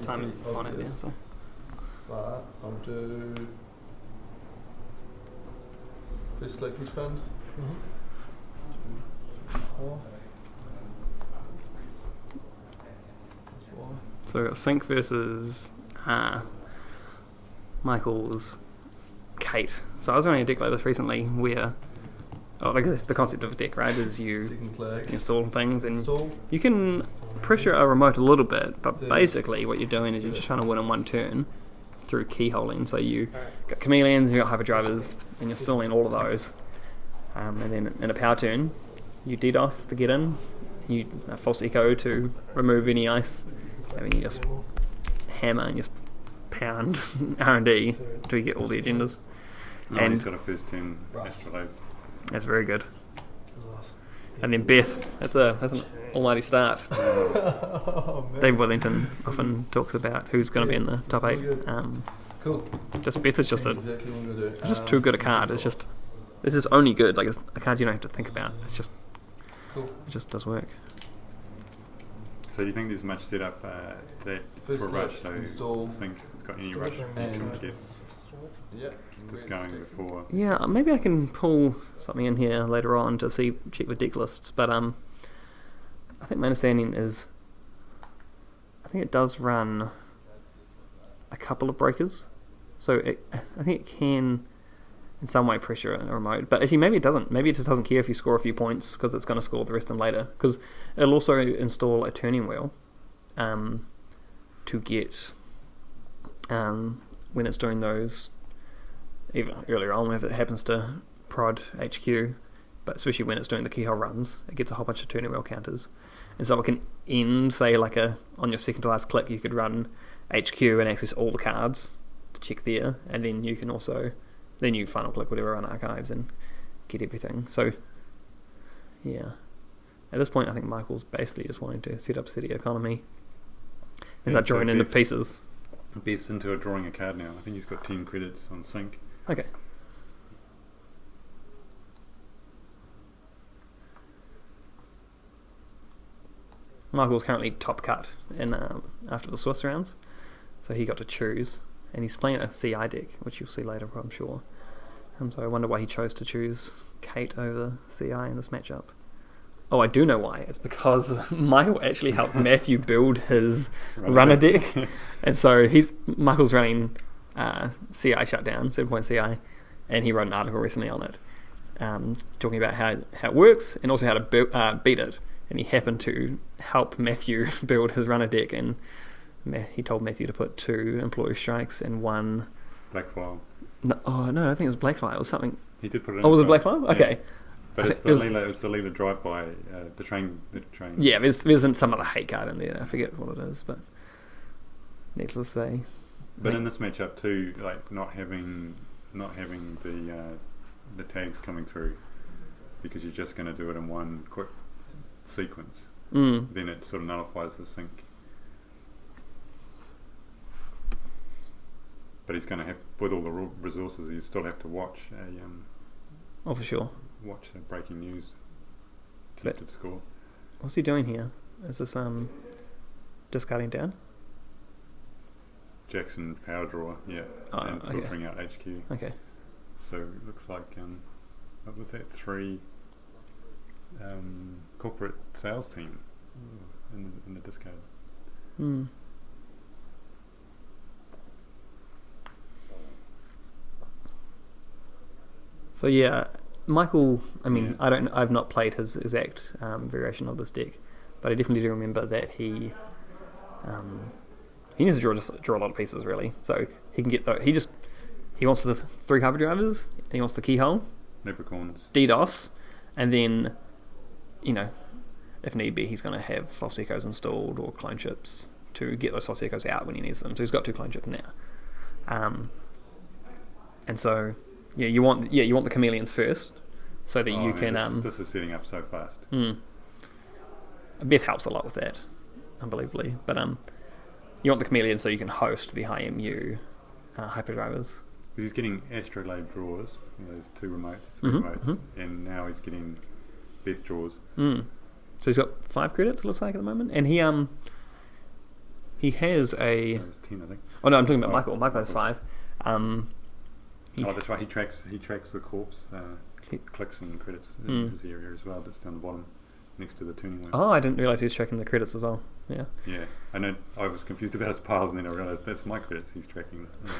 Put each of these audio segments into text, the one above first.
time is on it there. So. But I'll do this like each band. 2, 4. So we've got Sync versus Michael's Kate. So I was running a deck like this recently where, the concept of a deck, right, is you install things and you can pressure a remote a little bit, but basically what you're doing is you're just trying to win in one turn through keyholing. So you got chameleons, you got hyperdrivers, and you're stalling all of those. And then in a power turn, you DDoS to get in, you false echo to remove any ice, and then you just hammer and just pound R&D until you get all the agendas. And he's got a first 10 astrolabe. That's very good. And then Beth, that's an almighty start. Dave Wellington often talks about who's going to be in the top 8. Cool. Just Beth is just it's just too good a card. It's just, this is only good. Like, it's a card you don't have to think about. It's just, it just does work. So do you think there's much setup for rush? So Sync has got any rush trying to get this going before? Yeah, maybe I can pull something in here later on to check the deck lists. But I think my understanding is, I think it does run a couple of breakers. So I think it can in some way pressure a remote, but actually maybe it doesn't. Maybe it just doesn't care if you score a few points because it's going to score the rest of them later, because it'll also install a turning wheel to get when it's doing those, even earlier on if it happens to prod HQ, but especially when it's doing the keyhole runs, it gets a whole bunch of turning wheel counters, and so it can end, say, like on your second to last click you could run HQ and access all the cards to check there, and then you can also you final click whatever on archives and get everything. So yeah, at this point I think Michael's basically just wanting to set up city economy and start drawing into pieces. Beth's into drawing a card now. I think he's got 10 credits on Sync. Okay. Michael's currently top cut in after the Swiss rounds, so he got to choose. And he's playing a CI deck, which you'll see later, I'm sure. So I wonder why he chose to choose Kate over CI in this matchup. Oh, I do know why. It's because Michael actually helped Matthew build his runner deck. And so Michael's running CI Shutdown, 7-point CI, and he wrote an article recently on it, talking about how it works and also how to beat it. And he happened to help Matthew build his runner deck, and he told Matthew to put 2 employee strikes and 1 black file. No, I think it was black file. It was something. He did put it in. Oh, was it black file? Okay. Yeah. But it's the Leela drive-by, the train. Yeah, there's some other hate card in there. I forget what it is, but needless to say. But in this matchup too, like not having the tags coming through, because you're just going to do it in one quick sequence. Then it sort of nullifies the Sync. But he's going to have, with all the resources, you still have to watch oh, for sure. Watch the breaking news. Tempted score. What's he doing here? Is this discarding down? Jackson power drawer, yeah, and filtering out HQ. Okay. So it looks like what was that? 3 corporate sales team in the discard. So yeah, Michael. I mean, yeah. I've not played his exact variation of this deck, but I definitely do remember that he needs to draw a lot of pieces really. So he can get he wants the 3 hyperdrivers, and he wants the keyhole, leprechauns, DDoS, and then if need be, he's going to have false echoes installed or clone chips to get those false echoes out when he needs them. So he's got 2 clone chips now, and so. Yeah, you want the chameleons first, so that you can. This is setting up so fast. Beth helps a lot with that, unbelievably. But you want the chameleons so you can host the high MU hyperdrivers. Because he's getting astrolabe draws, those 2 remotes, 3 remotes, and now he's getting Beth draws. So he's got 5 credits. It looks like at the moment, and he he has a. It was 10, I think. Oh no, I'm talking about Michael. Michael has 5. That's right. He tracks the corpse clicks and credits in his area as well. That's down the bottom, next to the tuning wheel. Oh, I didn't realise he was tracking the credits as well. Yeah. Yeah, I know. I was confused about his piles, and then I realised that's my credits he's tracking. Yeah.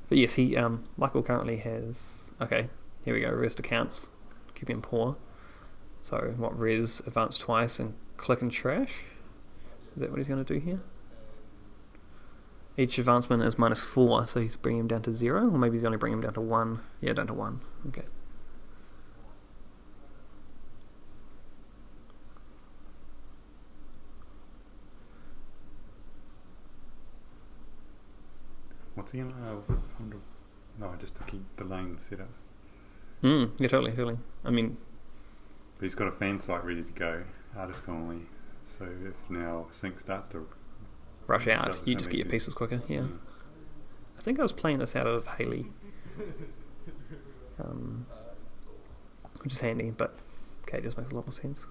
But yes, he Michael currently has. Okay, here we go. Res accounts, keeping him poor. So what? Res advance twice and click and trash. Is that what he's going to do here? Each advancement is -4, so he's bringing him down to 0, or maybe he's only bringing him down to 1. Yeah, down to 1. Okay. What's he in? No, just to keep the lane set up. Yeah, totally. I mean, but he's got a fan site ready to go, artist only. So if now sync starts to rush out, you just get your pieces quicker. Yeah. I think I was playing this out of Haley, which is handy, but okay, it just makes a lot more sense.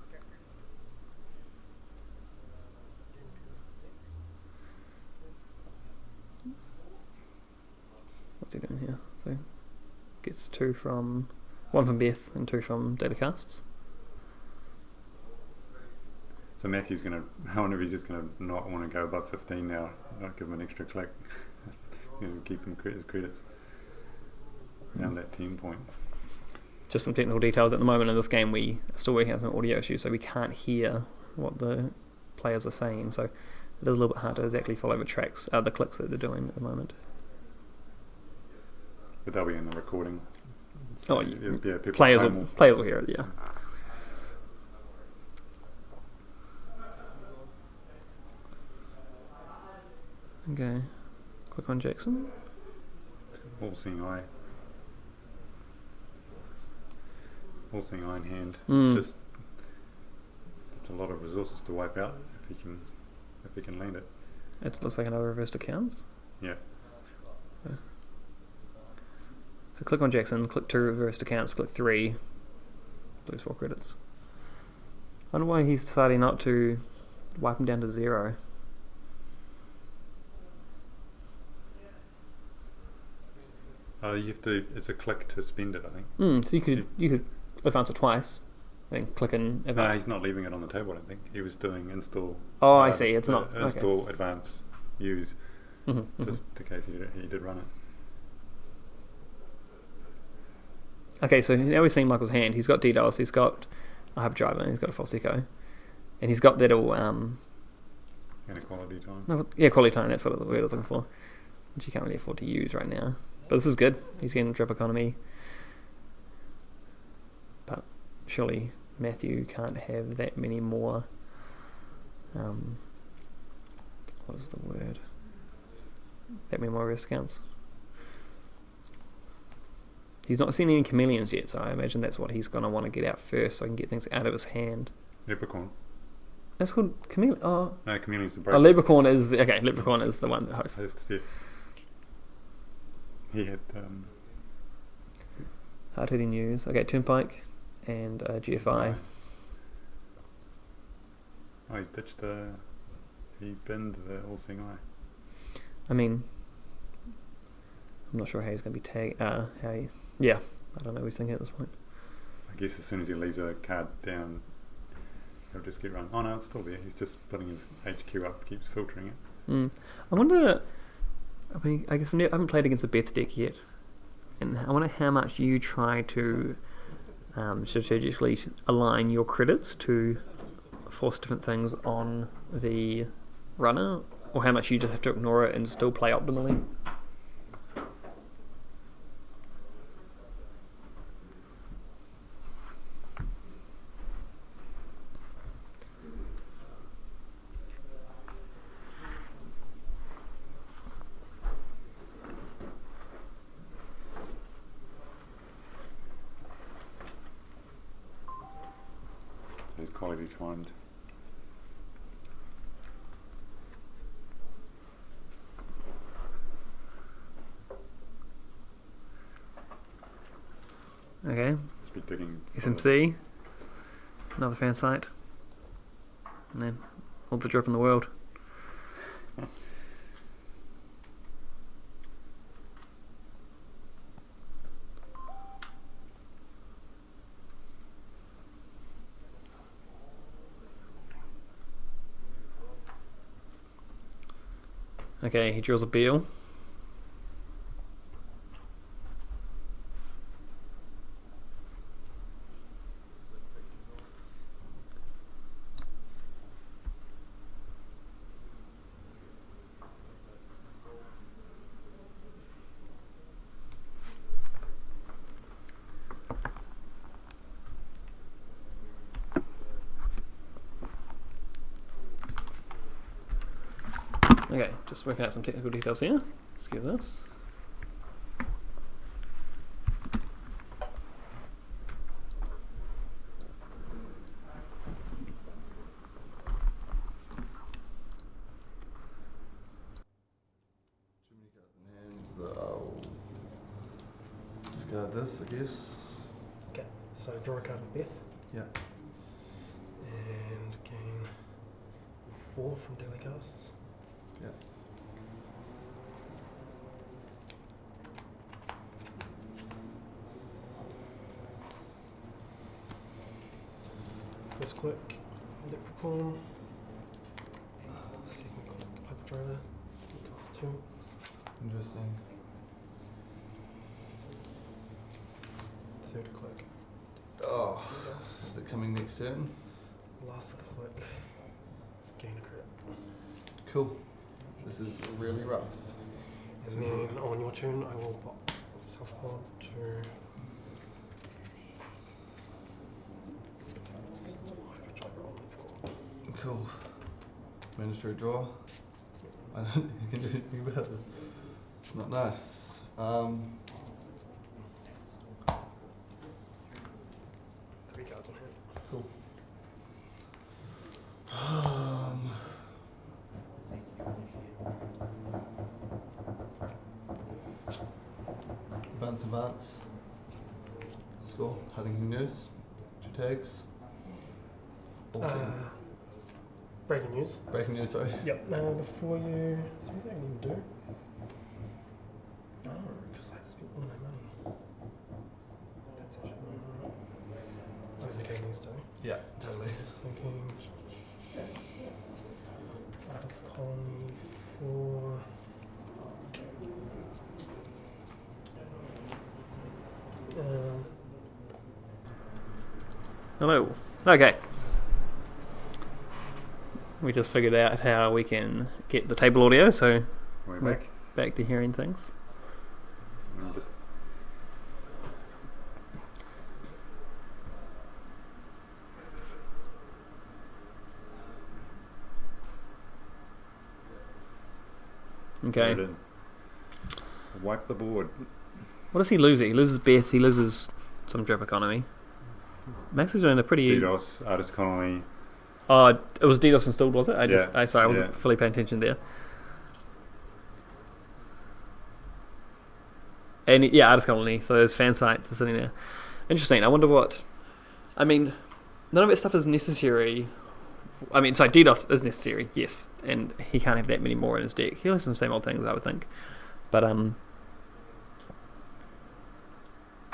What's he doing here? So gets 1 from Beth and 2 from Datacasts. So Matthew's going to, I wonder if he's just going to not want to go above 15 now, not give him an extra click, keep him his credits around that 10 point. Just some technical details at the moment in this game. We are still working out some audio issues, so we can't hear what the players are saying, so it is a little bit hard to exactly follow the tracks, the clicks that they're doing at the moment. But they'll be in the recording. So players will hear it, yeah. Okay, click on Jackson. All seeing eye in hand. Just that's a lot of resources to wipe out if he can land it. It looks like another reversed accounts. Yeah. So click on Jackson, click 2 reversed accounts, click 3, lose 4 credits. I wonder why he's deciding not to wipe him down to 0. You have to. It's a click to spend it, I think. So you could advance it twice, then click and advance. No, he's not leaving it on the table. I don't think he was doing install. Oh, I see. It's not install, advance, use, just in case he did run it. Okay, so now we're seeing Michael's hand. He's got DDoS. He's got a hyperdrive, and he's got a false echo, and he's got that all. Inequality time. No, yeah, quality time. That's sort of the word I was looking for, which you can't really afford to use right now. But this is good. He's getting drip economy. But surely Matthew can't have that many more. What is the word? That many more risk counts. He's not seen any chameleons yet, so I imagine that's what he's going to want to get out first, so he can get things out of his hand. Leprechaun. That's called chameleon. Oh, no, chameleon's the broker. Oh, Leprechaun is the Leprechaun is the one that hosts. Yeah. He had hard-hitting news. Okay, Turnpike and GFI. Oh, he's ditched he binned the all-seeing eye. I mean, I'm not sure how he's going to be tagged. I don't know what he's thinking at this point. I guess as soon as he leaves a card down, he'll just get run. Oh no, it's still there. He's just putting his HQ up, keeps filtering it. I wonder. I mean, I guess I haven't played against the Beth deck yet, and I wonder how much you try to strategically align your credits to force different things on the runner, or how much you just have to ignore it and still play optimally. Quality timed. Okay. Let's be digging. SMC, another fan site, and then all the drip in the world. Okay, he draws a Beal. Okay, just working out some technical details here. Excuse us. Too many cards in hand, so I'll discard this, I guess. Okay, so draw a card with Beth Yeah. and gain 4 from daily casts. Yeah. First click, Leprechaun. Second click, Pipe Driver. It costs 2. Interesting. Third click, Oh, Yes. is it coming next turn? Last click, gain a crit. Cool. This is really rough. And then on your turn, I will pop self-mod to. Cool. Managed to draw. I don't think I can do anything about it. It's not nice. 3 cards in hand. Cool. Advance. Score. Huntington News. 2 tags. Awesome. Breaking news. Breaking news, sorry. Yep. Now before you, something I need to do. No, because I spent all my money. That's actually not. I think I need to. Yeah, totally. Just thinking. Artist colony for. Hello. Okay. We just figured out how we can get the table audio, so We're back to hearing things. I'm just Okay. Good. Wipe the board. What does he lose? He loses Beth, he loses some drip economy. Max is doing a pretty... DDoS, Artist Colony. Oh, it was DDoS installed, was it? Yeah. Sorry, I wasn't Yeah. fully paying attention there. And yeah, Artist Colony, so those fan sites are sitting there. Interesting, I wonder what... I mean, none of that stuff is necessary. I mean, sorry, DDoS is necessary, yes. And he can't have that many more in his deck. He'll have some same old things, I would think. But,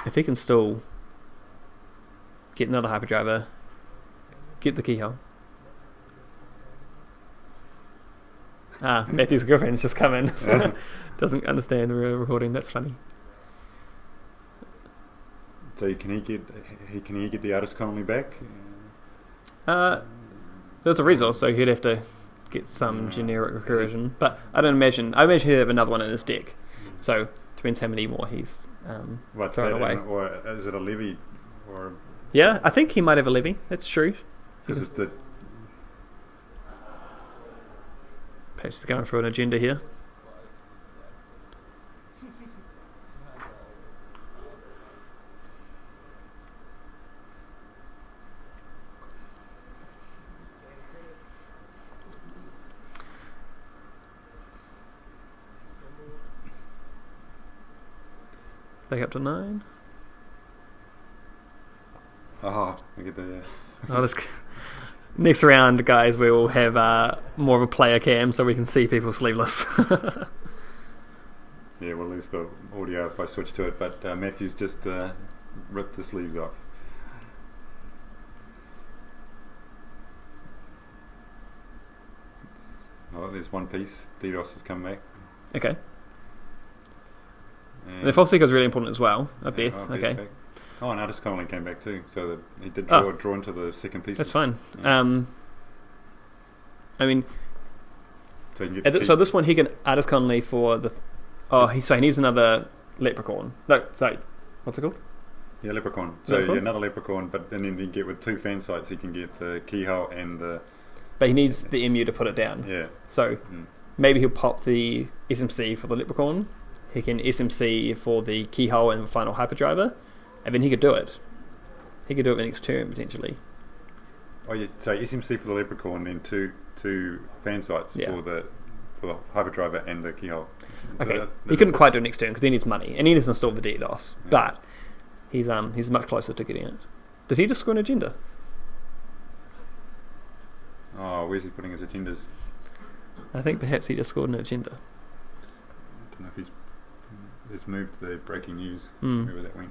if he can still get another hyperdriver, get the keyhole. Matthew's girlfriend's just come in. Doesn't understand we're recording, that's funny. So can he get the Artist Colony back? There's a resource, so he'd have to get some generic recursion. But I imagine he'd have another one in his deck. So depends how many more he's What's thrown that? away. Or is it a levy? Or Yeah, I think he might have a levy. That's true. is it the Perhaps he's going for an agenda here. Back up to 9. I get the Oh, this Next round, guys, we will have more of a player cam so we can see people sleeveless. Yeah, we'll lose the audio if I switch to it, but Matthew's just ripped the sleeves off. Oh, there's one piece. DDoS has come back. Okay. And The false echo is really important as well. Beth, Beth's okay. back. Oh, and Artist Connolly came back too, so that he did Oh. draw into the second piece. That's fine. Yeah. I mean, So, you can get so this one he can Artist Conley for the... so he needs another leprechaun. No, sorry. What's it called? yeah, Leprechaun. So Leprechaun? yeah, another Leprechaun, but then you get with 2 fan sites, he can get the keyhole and the... But he needs the MU to put it down. Yeah. So Mm. maybe he'll pop the SMC for the leprechaun. He can SMC for the keyhole and the final hyperdriver. And then he could do it. He could do it the next turn, potentially. Oh yeah, so SMC for the Leprechaun, then two fan sites Yeah. for the hyperdriver and the keyhole. So Okay, that- he couldn't quite do it next turn because he needs money. And he needs to install the DDoS. Yeah. But he's much closer to getting it. Did he just score an agenda? Oh, where's he putting his agendas? I think perhaps he just scored an agenda. I don't know if he's moved the breaking news, Mm. wherever that went.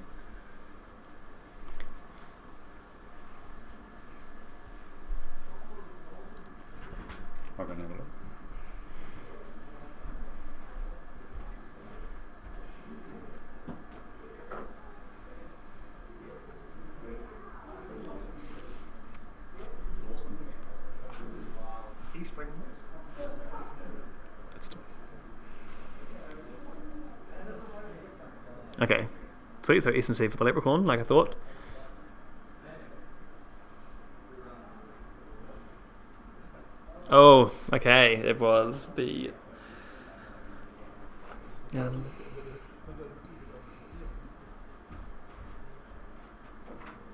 I don't have a look. Okay. Sweet, so SMC for the leprechaun, like I thought. Oh, okay. It was the...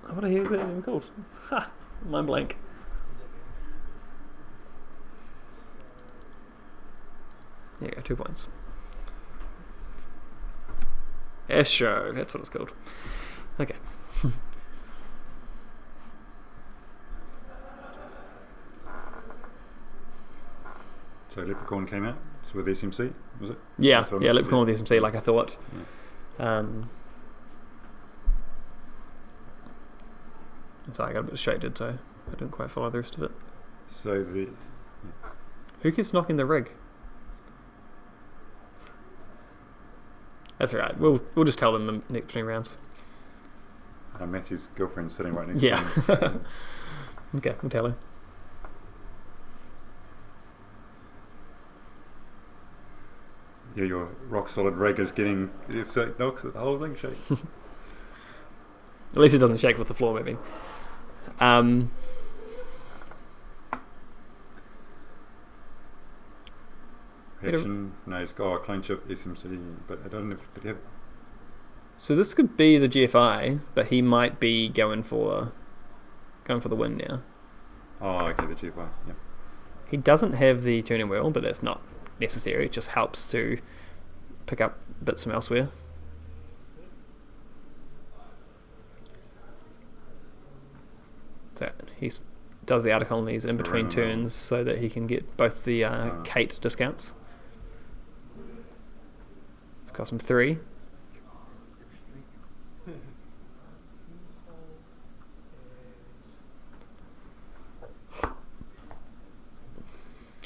what the hell is that even called? Ha! Mind blank. There you go, 2 points. Show, that's what it's called. Okay. So Leprechaun came out with SMC, was it? Yeah, That's what yeah, I leprechaun missed. with SMC, like I thought. Yeah. Sorry, I got a bit distracted, so I didn't quite follow the rest of it. So the Who keeps knocking the rig? That's alright. We'll just tell them the next 20 rounds. Matthew's girlfriend's sitting right next Yeah. to him. Okay, we'll tell her. Yeah, your rock solid rig is getting, if it knocks it, the whole thing shakes. At least it doesn't shake with the floor moving. Action, no, it's got a clone chip SMC, but I don't know if it have. So this could be the GFI, but he might be going for the win now. Oh, okay, the GFI, yeah. He doesn't have the tuning wheel, but that's not necessary. It just helps to pick up bits from elsewhere. So he does the outer colonies in between Right. turns so that he can get both the Kate discounts. It's cost him 3.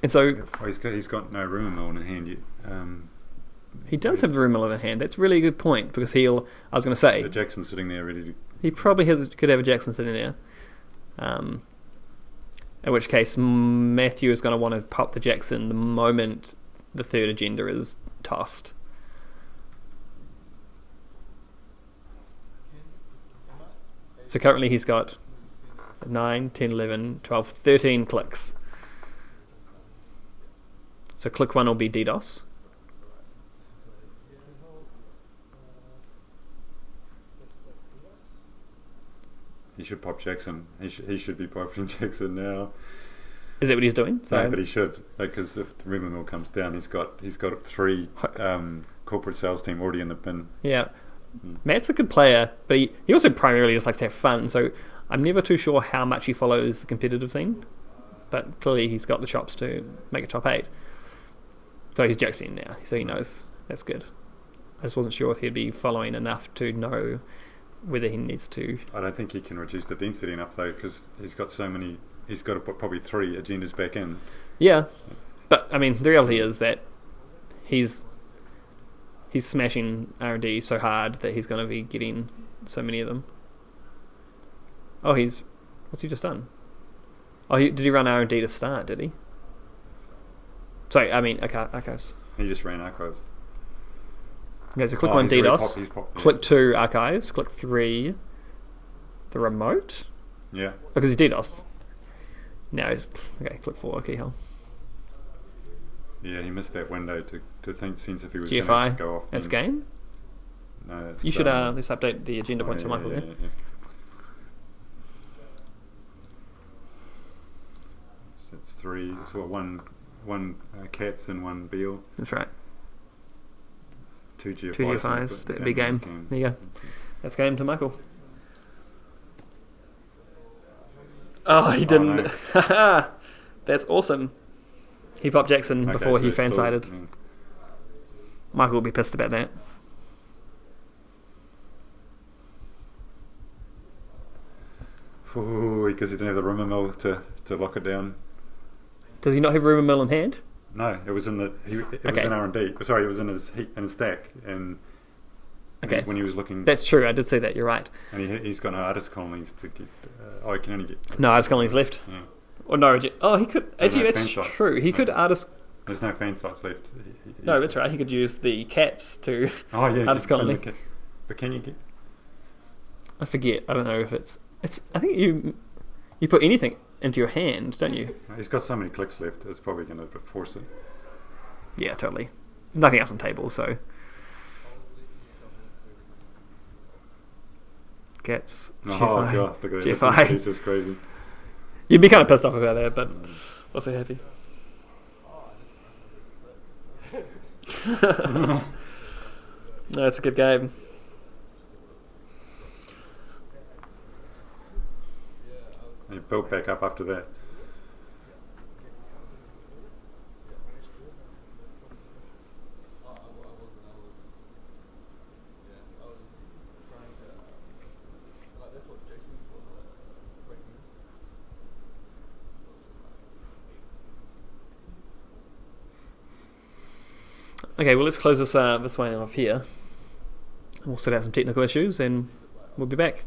And so Oh, he's got no room mill in hand yet. he does have the room in hand. That's a really good point because I was going to say, The Jackson's sitting there ready to. he probably could have a Jackson sitting there. In which case, Matthew is going to want to pop the Jackson the moment the third agenda is tossed. So currently he's got 9, 10, 11, 12, 13 clicks. So click 1 will be DDoS. He should pop Jackson. He should be popping Jackson now. Is that what he's doing? No, but he should, because if the rumor mill comes down, he's got 3 corporate sales team already in the bin. Yeah. Matt's a good player, but he also primarily just likes to have fun, so I'm never too sure how much he follows the competitive scene, but clearly he's got the chops to make a top 8. So he's Jack's in now, so he knows. That's good. I just wasn't sure if he'd be following enough to know whether he needs to. I don't think he can reduce the density enough though, because he's got so many. He's got to put probably 3 agendas back in. Yeah, but I mean the reality is that he's smashing R&D so hard that he's going to be getting so many of them. Oh, what's he just done? Oh, did he run R&D to start? Did he? Sorry, I mean archives. He just ran archives. Okay, so click 1 DDoS, yeah. click 2 archives, click 3 the remote. Yeah. Because he's DDoS. Now he's okay. Click 4 keyhole. Yeah, he missed that window to think sense if he was GFI. going to go off. That's game. No, it's, You should let's update the agenda points for Michael there. Yeah. So it's 3. It's what one cats and 1 Beal. That's right. 2 GFIs. 2 GFIs. That'd be game. There you go. That's game to Michael. Oh, he didn't. No. That's awesome. He popped Jackson before he fan-sided. Yeah. Michael will be pissed about that. Ooh, because he didn't have the rumor mill to lock it down. Does he not have rumor mill in hand? No, it was in the. It was Okay. in R&D. Sorry, it was in his stack, and Okay. when he was looking. That's true. I did see that. You're right. And he's got no artist colonies to get. He can only get. No, artist colonies left. Yeah. Or no. Oh, he could. There's Actually, no that's fan sites. true. He could artist. There's no fan sites left. No, that's right. He could use the cats to. Oh yeah, artist colony. But can you get? I forget. I don't know if it's. I think you put anything into your hand, don't you? He's got so many clicks left. It's probably going to force it. Yeah, totally. Nothing else on table, so. Cats. Oh GFI. god, look at that. GFI. He's just crazy. You'd be kind of pissed off about that, but also happy. No, it's a good game. He built back up after that. Okay, well let's close this one off here. We'll sort out some technical issues and we'll be back.